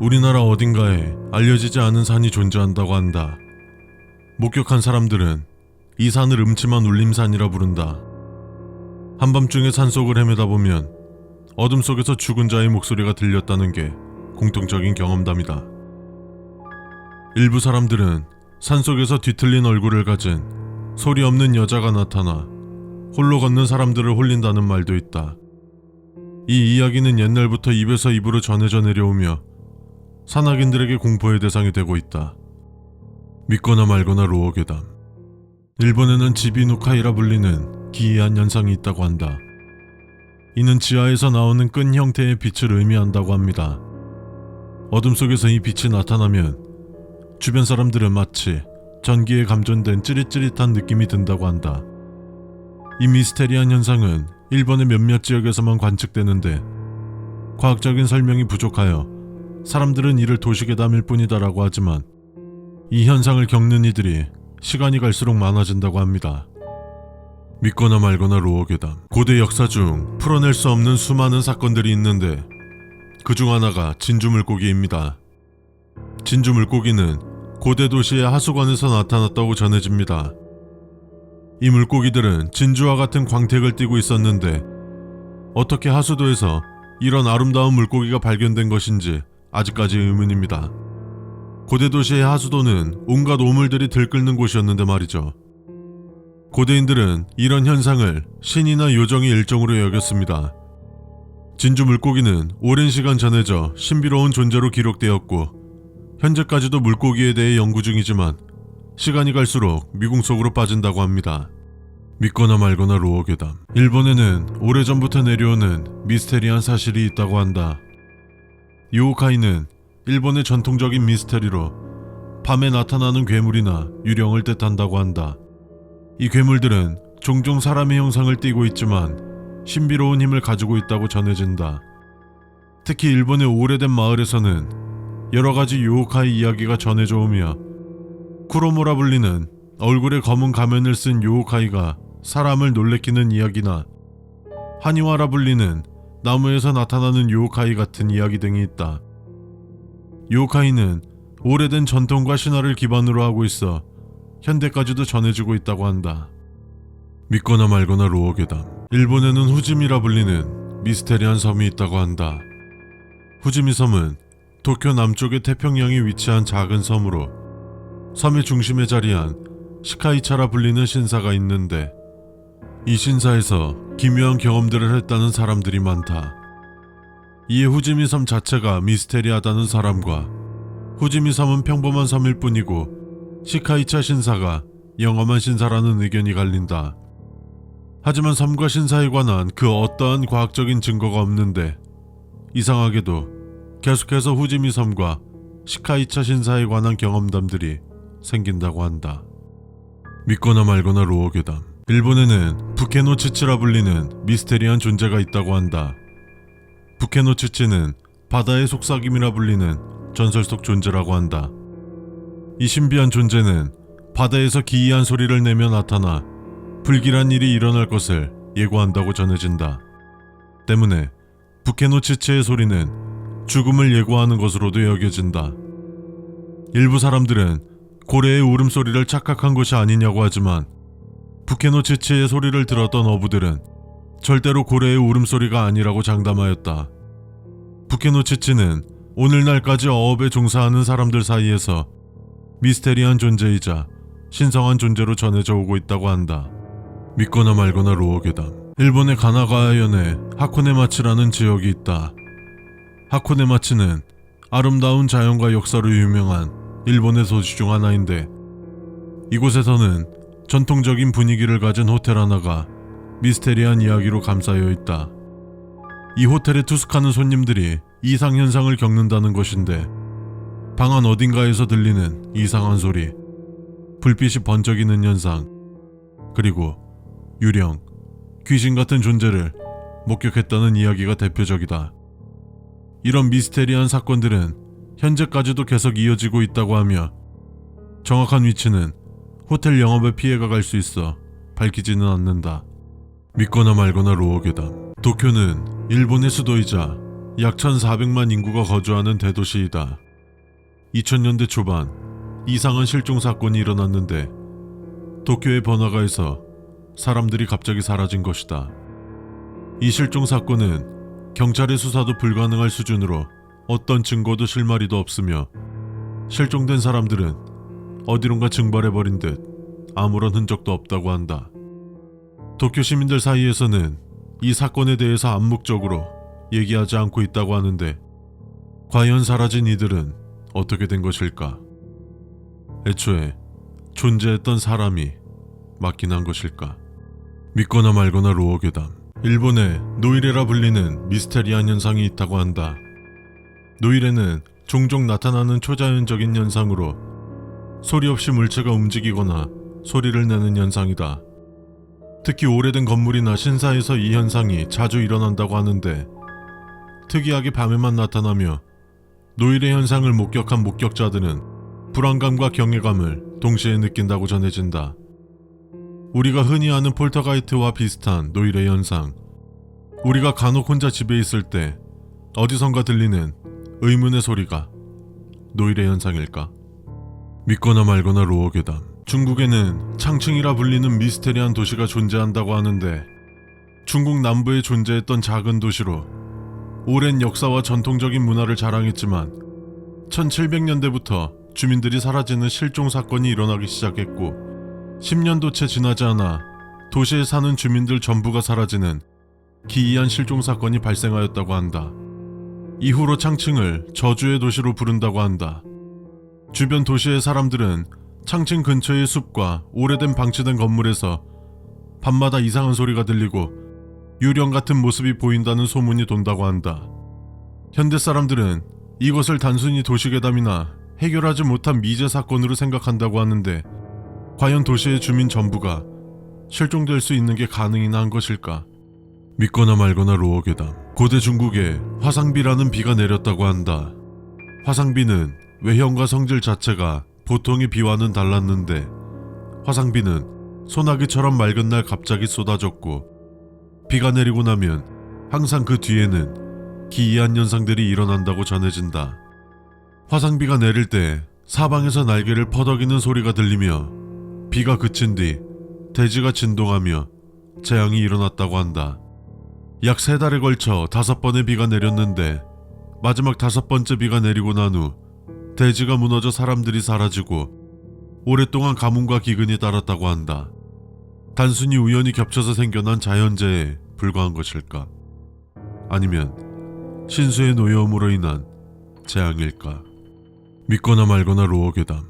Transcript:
우리나라 어딘가에 알려지지 않은 산이 존재한다고 한다. 목격한 사람들은 이 산을 음침한 울림산이라 부른다. 한밤중에 산속을 헤매다 보면 어둠 속에서 죽은 자의 목소리가 들렸다는 게 공통적인 경험담이다. 일부 사람들은 산속에서 뒤틀린 얼굴을 가진 소리 없는 여자가 나타나 홀로 걷는 사람들을 홀린다는 말도 있다. 이 이야기는 옛날부터 입에서 입으로 전해져 내려오며 산악인들에게 공포의 대상이 되고 있다. 믿거나 말거나 루어괴담. 일본에는 지비누카이라 불리는 기이한 현상이 있다고 한다. 이는 지하에서 나오는 끈 형태의 빛을 의미한다고 합니다. 어둠 속에서 이 빛이 나타나면 주변 사람들은 마치 전기에 감전된 찌릿찌릿한 느낌이 든다고 한다. 이 미스테리한 현상은 일본의 몇몇 지역에서만 관측되는데 과학적인 설명이 부족하여 사람들은 이를 도시괴담일 뿐이다라고 하지만 이 현상을 겪는 이들이 시간이 갈수록 많아진다고 합니다. 믿거나 말거나 루어괴담. 고대 역사 중 풀어낼 수 없는 수많은 사건들이 있는데 그중 하나가 진주물고기입니다. 진주물고기는 고대 도시의 하수관에서 나타났다고 전해집니다. 이 물고기들은 진주와 같은 광택을 띠고 있었는데 어떻게 하수도에서 이런 아름다운 물고기가 발견된 것인지 아직까지 의문입니다. 고대 도시의 하수도는 온갖 오물들이 들끓는 곳이었는데 말이죠. 고대인들은 이런 현상을 신이나 요정의 일종으로 여겼습니다. 진주 물고기는 오랜 시간 전해져 신비로운 존재로 기록되었고 현재까지도 물고기에 대해 연구 중이지만 시간이 갈수록 미궁 속으로 빠진다고 합니다. 믿거나 말거나 루어괴담. 일본에는 오래전부터 내려오는 미스테리한 사실이 있다고 한다. 요오카이는 일본의 전통적인 미스테리로 밤에 나타나는 괴물이나 유령을 뜻한다고 한다. 이 괴물들은 종종 사람의 형상을 띠고 있지만 신비로운 힘을 가지고 있다고 전해진다. 특히 일본의 오래된 마을에서는 여러가지 요오카이 이야기가 전해져 오며 쿠로모라 불리는 얼굴에 검은 가면을 쓴 요오카이가 사람을 놀래키는 이야기나 하니와라 불리는 나무에서 나타나는 요오카이 같은 이야기 등이 있다. 요오카이는 오래된 전통과 신화를 기반으로 하고 있어 현대까지도 전해지고 있다고 한다. 믿거나 말거나 루어괴담. 일본에는 후지미라 불리는 미스테리한 섬이 있다고 한다. 후지미 섬은 도쿄 남쪽의 태평양에 위치한 작은 섬으로 섬의 중심에 자리한 시카이차라 불리는 신사가 있는데 이 신사에서 기묘한 경험들을 했다는 사람들이 많다. 이에 후지미 섬 자체가 미스테리하다는 사람과 후지미 섬은 평범한 섬일 뿐이고 시카이차 신사가 영험한 신사라는 의견이 갈린다. 하지만 섬과 신사에 관한 그 어떠한 과학적인 증거가 없는데 이상하게도 계속해서 후지미 섬과 시카이차 신사에 관한 경험담들이 생긴다고 한다. 믿거나 말거나 루어괴담. 일본에는 부케노츠치라 불리는 미스테리한 존재가 있다고 한다. 부케노츠치는 바다의 속삭임이라 불리는 전설 속 존재라고 한다. 이 신비한 존재는 바다에서 기이한 소리를 내며 나타나 불길한 일이 일어날 것을 예고한다고 전해진다. 때문에 부케노츠치의 소리는 죽음을 예고하는 것으로도 여겨진다. 일부 사람들은 고래의 울음소리를 착각한 것이 아니냐고 하지만 부케노츠치의 소리를 들었던 어부들은 절대로 고래의 울음소리가 아니라고 장담하였다. 부케노츠치는 오늘날까지 어업에 종사하는 사람들 사이에서 미스테리한 존재이자 신성한 존재로 전해져 오고 있다고 한다. 믿거나 말거나 루어괴담. 일본의 가나가와현에 하코네마치라는 지역이 있다. 하코네마치는 아름다운 자연과 역사로 유명한 일본의 도시 중 하나인데 이곳에서는 전통적인 분위기를 가진 호텔 하나가 미스테리한 이야기로 감싸여 있다. 이 호텔에 투숙하는 손님들이 이상현상을 겪는다는 것인데 방 안 어딘가에서 들리는 이상한 소리, 불빛이 번쩍이는 현상, 그리고 유령, 귀신 같은 존재를 목격했다는 이야기가 대표적이다. 이런 미스테리한 사건들은 현재까지도 계속 이어지고 있다고 하며 정확한 위치는 호텔 영업에 피해가 갈 수 있어 밝히지는 않는다. 믿거나 말거나 루어괴담. 도쿄는 일본의 수도이자 약 1,400만 인구가 거주하는 대도시이다. 2000년대 초반 이상한 실종 사건이 일어났는데 도쿄의 번화가에서 사람들이 갑자기 사라진 것이다. 이 실종 사건은 경찰의 수사도 불가능할 수준으로 어떤 증거도 실마리도 없으며 실종된 사람들은 어디론가 증발해버린 듯 아무런 흔적도 없다고 한다. 도쿄 시민들 사이에서는 이 사건에 대해서 암묵적으로 얘기하지 않고 있다고 하는데 과연 사라진 이들은 어떻게 된 것일까? 애초에 존재했던 사람이 맞긴 한 것일까? 믿거나 말거나 루어괴담. 일본에 노이레라 불리는 미스테리한 현상이 있다고 한다. 노이레는 종종 나타나는 초자연적인 현상으로 소리 없이 물체가 움직이거나 소리를 내는 현상이다. 특히 오래된 건물이나 신사에서 이 현상이 자주 일어난다고 하는데 특이하게 밤에만 나타나며 노이레 현상을 목격한 목격자들은 불안감과 경외감을 동시에 느낀다고 전해진다. 우리가 흔히 아는 폴터가이트와 비슷한 노이레 현상. 우리가 간혹 혼자 집에 있을 때 어디선가 들리는 의문의 소리가 노이레 현상일까? 믿거나 말거나 루어괴담. 중국에는 창칭이라 불리는 미스테리한 도시가 존재한다고 하는데 중국 남부에 존재했던 작은 도시로 오랜 역사와 전통적인 문화를 자랑했지만 1700년대부터 주민들이 사라지는 실종 사건이 일어나기 시작했고 10년도 채 지나지 않아 도시에 사는 주민들 전부가 사라지는 기이한 실종 사건이 발생하였다고 한다. 이후로 창칭을 저주의 도시로 부른다고 한다. 주변 도시의 사람들은 창칭 근처의 숲과 오래된 방치된 건물에서 밤마다 이상한 소리가 들리고 유령 같은 모습이 보인다는 소문이 돈다고 한다. 현대 사람들은 이것을 단순히 도시괴담이나 해결하지 못한 미제 사건으로 생각한다고 하는데 과연 도시의 주민 전부가 실종될 수 있는 게 가능이나 한 것일까? 믿거나 말거나 루어괴담. 고대 중국에 화상비라는 비가 내렸다고 한다. 화상비는 외형과 성질 자체가 보통의 비와는 달랐는데 화상비는 소나기처럼 맑은 날 갑자기 쏟아졌고 비가 내리고 나면 항상 그 뒤에는 기이한 현상들이 일어난다고 전해진다. 화상비가 내릴 때 사방에서 날개를 퍼덕이는 소리가 들리며 비가 그친 뒤 대지가 진동하며 재앙이 일어났다고 한다. 약 3달에 걸쳐 5번의 비가 내렸는데 마지막 5번째 비가 내리고 난 후 대지가 무너져 사람들이 사라지고 오랫동안 가뭄과 기근이 따랐다고 한다. 단순히 우연히 겹쳐서 생겨난 자연재해에 불과한 것일까? 아니면 신수의 노여움으로 인한 재앙일까? 믿거나 말거나 루어괴담.